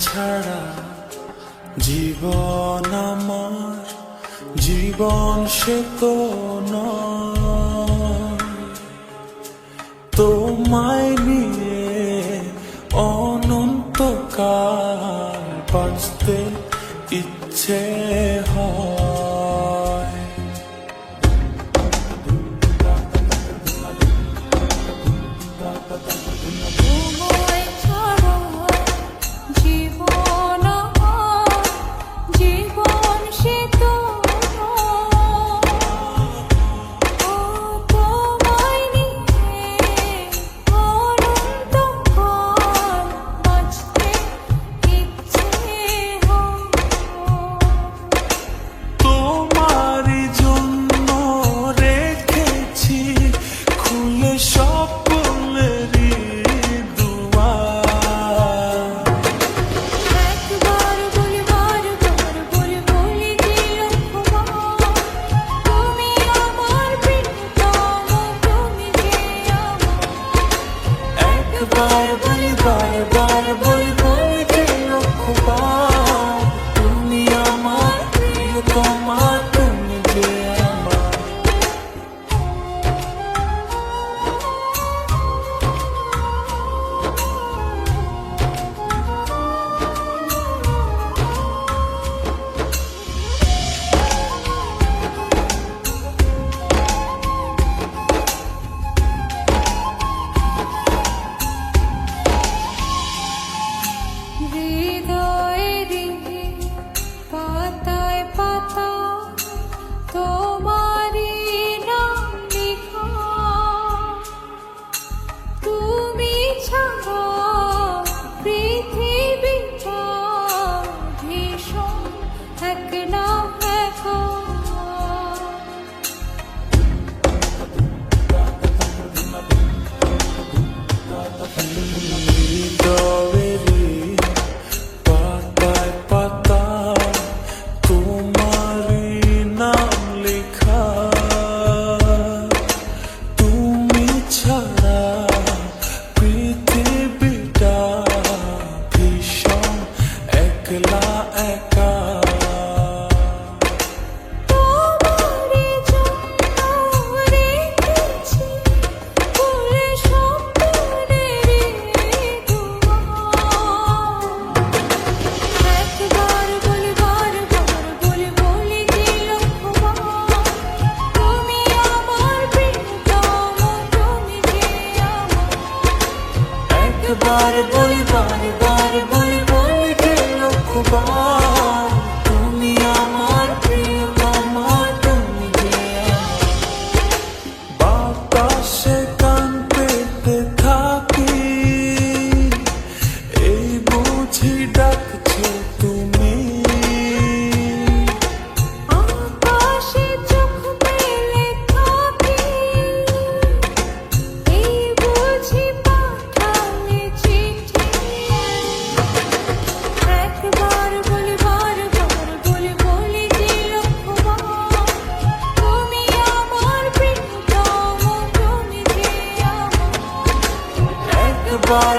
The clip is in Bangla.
ছাড়া জীবন আমার, জীবন সে তো নয়। তোমায় নিয়ে অনন্তকাল বাঁচতে ইচ্ছে হয়। बार बोली बार बार बोली बोली के लखबार তুমি আমার প্রিয় আমার তুমি যে বাতাসে কান পেতে থাকি এই বুঝি ডাকছো তুমি আকাশে চোখ মেলে থাকি এই বুঝি পাঠালে চিঠি একবার বলি বারবার বলি বলি যে লক্ষবার তুমি আমার প্রিয়তম তুমি যে আমার একবার